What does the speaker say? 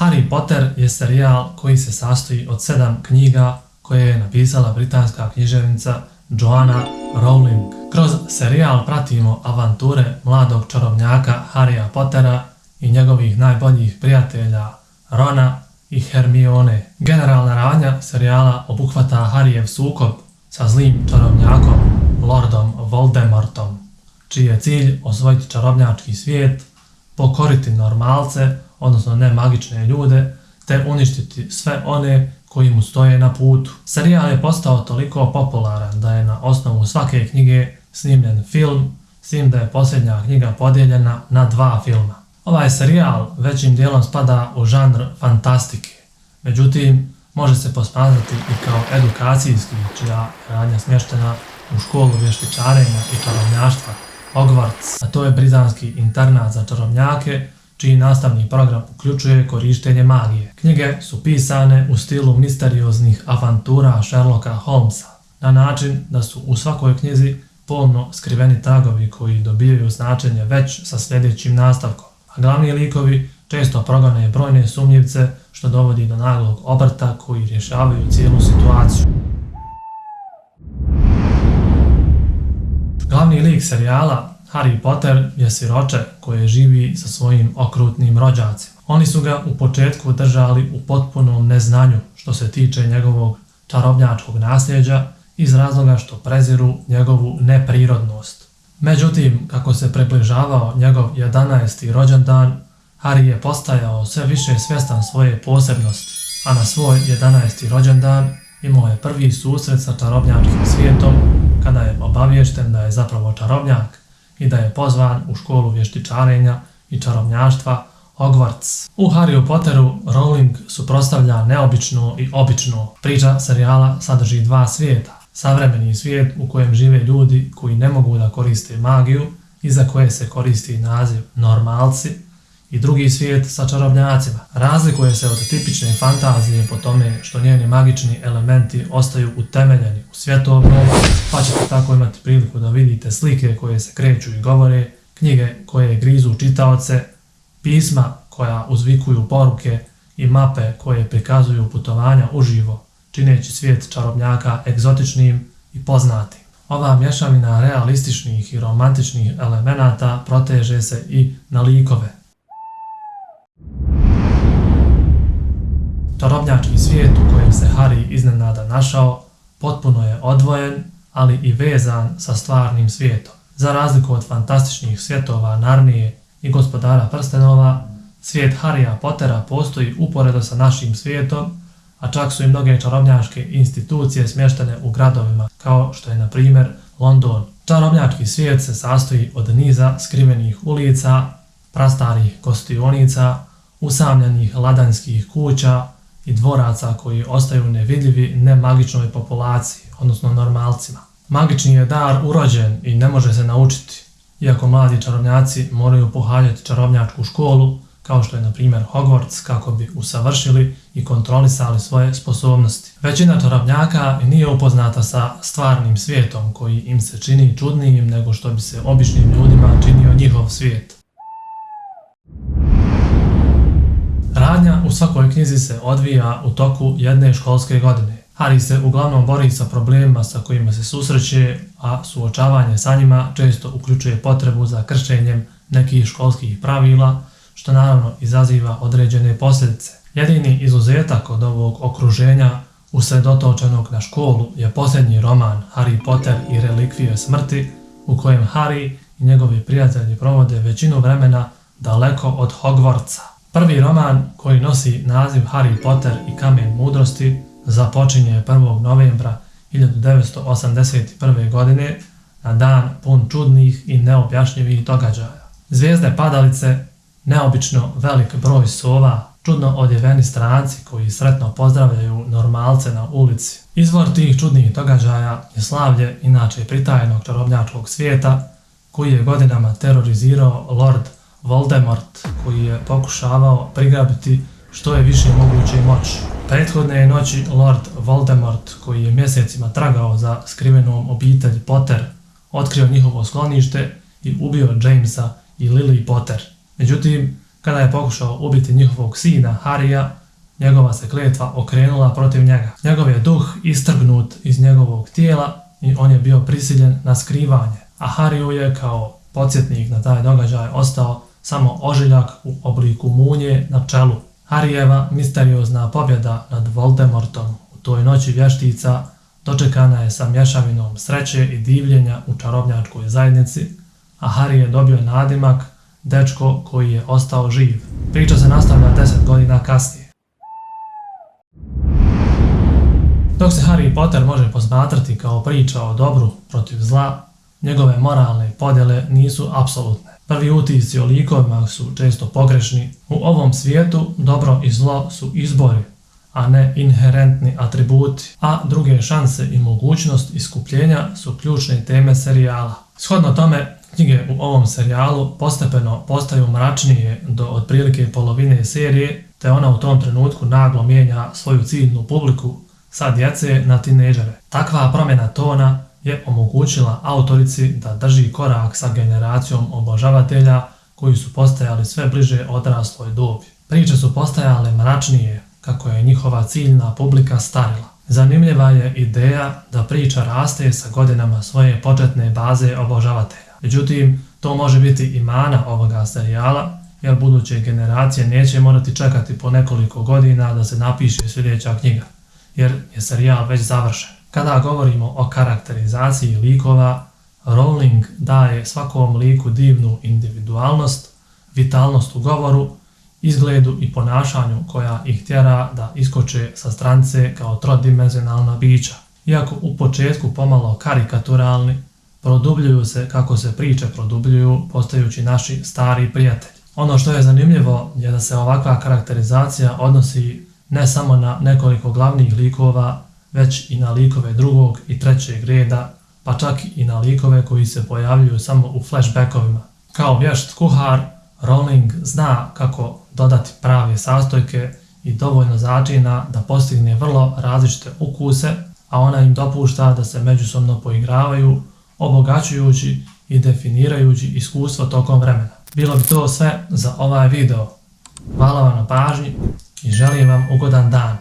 Harry Potter je serijal koji se sastoji od 7 knjiga koje je napisala britanska književnica Joanna Rowling. Kroz serijal pratimo avanture mladog čarobnjaka Harrya Pottera i njegovih najboljih prijatelja Rona i Hermione. Generalna radnja serijala obuhvata Harryjev sukob sa zlim čarobnjakom Lordom Voldemortom, čiji je cilj osvojiti čarobnjački svijet, pokoriti normalce, odnosno nemagične ljude, te uništiti sve one koji mu stoje na putu. Serijal je postao toliko popularan da je na osnovu svake knjige snimljen film, s tim da je posljednja knjiga podijeljena na 2 filma. Ovaj serijal većim dijelom spada u žanr fantastike, međutim može se posmatrati i kao edukacijski, čija je radnja smještena u školu vještičarenja i čarobnjaštva Hogwarts, a to je britanski internat za čarobnjake, čiji nastavni program uključuje korištenje magije. Knjige su pisane u stilu misterioznih avantura Sherlocka Holmesa, na način da su u svakoj knjizi pomno skriveni tragovi koji dobijaju značenje već sa sljedećim nastavkom, a glavni likovi često progone brojne sumnjivce, što dovodi do naglog obrta koji rješavaju cijelu situaciju. Glavni lik serijala Harry Potter je siroče koje živi sa svojim okrutnim rođacima. Oni su ga u početku držali u potpunom neznanju što se tiče njegovog čarobnjačkog nasljeđa iz razloga što preziru njegovu neprirodnost. Međutim, kako se približavao njegov 11. rođendan, Harry je postajao sve više svjestan svoje posebnosti, a na svoj 11. rođendan imao je prvi susret sa čarobnjačkim svijetom kada je obaviješten da je zapravo čarobnjak i da je pozvan u školu vještičarenja i čarobnjaštva Hogwarts. U Harryu Potteru Rowling suprotstavlja neobično i obično. Priča serijala sadrži 2 svijeta. Savremeni svijet u kojem žive ljudi koji ne mogu da koriste magiju i za koje se koristi naziv normalci, i drugi svijet sa čarobnjacima. Razlikuje se od tipične fantazije po tome što njeni magični elementi ostaju utemeljeni u svjetovnom, pa ćete tako imati priliku da vidite slike koje se kreću i govore, knjige koje grizu čitaoce, pisma koja uzvikuju poruke i mape koje prikazuju putovanja uživo, čineći svijet čarobnjaka egzotičnim i poznatim. Ova mješavina realističnih i romantičnih elemenata proteže se i na likove. Čarobnjački svijet u kojem se Harry iznenada našao potpuno je odvojen, ali i vezan sa stvarnim svijetom. Za razliku od fantastičnih svjetova Narnije i Gospodara prstenova, svijet Harrya Pottera postoji uporedo sa našim svijetom, a čak su i mnoge čarobnjačke institucije smještene u gradovima, kao što je na primjer London. Čarobnjački svijet se sastoji od niza skrivenih ulica, prastarih gostionica, usamljenih ladanskih kuća i dvoraca koji ostaju nevidljivi nemagičnoj populaciji, odnosno normalcima. Magični je dar urođen i ne može se naučiti, iako mladi čarobnjaci moraju pohađati čarobnjačku školu, kao što je na primjer Hogwarts, kako bi usavršili i kontrolisali svoje sposobnosti. Većina čarobnjaka nije upoznata sa stvarnim svijetom koji im se čini čudnijim nego što bi se običnim ljudima činio njihov svijet. Radnja u svakoj knjizi se odvija u toku jedne školske godine. Harry se uglavnom bori sa problemima sa kojima se susreće, a suočavanje sa njima često uključuje potrebu za kršenjem nekih školskih pravila, što naravno izaziva određene posljedice. Jedini izuzetak od ovog okruženja usredotočenog na školu je posljednji roman Harry Potter i relikvije smrti, u kojem Harry i njegovi prijatelji provode većinu vremena daleko od Hogwartsa. Prvi roman, koji nosi naziv Harry Potter i kamen mudrosti, započinje 1. novembra 1981. godine na dan pun čudnih i neobjašnjivih događaja. Zvijezde padalice, neobično velik broj sova, čudno odjeveni stranci koji sretno pozdravljaju normalce na ulici. Izvor tih čudnih događaja je slavlje inače pritajenog čarobnjačkog svijeta, koji je godinama terorizirao Lord Voldemort, koji je pokušavao prigrabiti što je više moguće moći. Prethodne noći Lord Voldemort, koji je mjesecima tragao za skrivenom obitelj Potter, otkrio njihovo sklonište i ubio Jamesa i Lily Potter. Međutim, Kada je pokušao ubiti njihovog sina Harrya, njegova se kletva okrenula protiv njega. Njegov je duh istrgnut iz njegovog tijela i on je bio prisiljen na skrivanje, a Harryu je kao podsjetnik na taj događaj ostao samo ožiljak u obliku munje na čelu. Harryjeva misteriozna pobjeda nad Voldemortom u toj noći vještica dočekana je sa mješavinom sreće i divljenja u čarobnjačkoj zajednici, a Harry je dobio nadimak dečko koji je ostao živ. Priča se nastavlja 10 godina kasnije. Dok se Harry Potter može posmatrati kao priča o dobru protiv zla, njegove moralne podjele nisu apsolutne. Prvi utisci o likovima su često pogrešni. U ovom svijetu dobro i zlo su izbori, a ne inherentni atributi, a druge šanse i mogućnost iskupljenja su ključne teme serijala. Shodno tome, knjige u ovom serijalu postepeno postaju mračnije do otprilike polovine serije, te ona u tom trenutku naglo mijenja svoju ciljnu publiku sa djece na tinejdžere. Takva promjena tona je omogućila autorici da drži korak sa generacijom obožavatelja koji su postajali sve bliže odrasloj dobi. Priče su postajale mračnije kako je njihova ciljna publika starila. Zanimljiva je ideja da priča raste sa godinama svoje početne baze obožavatelja. Međutim, to može biti i mana ovoga serijala, jer buduće generacije neće morati čekati po nekoliko godina da se napiše sljedeća knjiga, jer je serijal već završen. Kada govorimo o karakterizaciji likova, Rowling daje svakom liku divnu individualnost, vitalnost u govoru, izgledu i ponašanju koja ih tjera da iskoče sa stranice kao trodimenzionalna bića. Iako u početku pomalo karikaturalni, produbljuju se kako se priče produbljuju, postajući naši stari prijatelji. Ono što je zanimljivo je da se ovakva karakterizacija odnosi ne samo na nekoliko glavnih likova, već i na likove drugog i trećeg reda, pa čak i na likove koji se pojavljuju samo u flashbackovima. Kao vješt kuhar, Rowling zna kako dodati prave sastojke i dovoljno začina da postigne vrlo različite ukuse, a ona im dopušta da se međusobno poigravaju, obogaćujući i definirajući iskustvo tokom vremena. Bilo bi to sve za ovaj video. Hvala vam na pažnji i želim vam ugodan dan.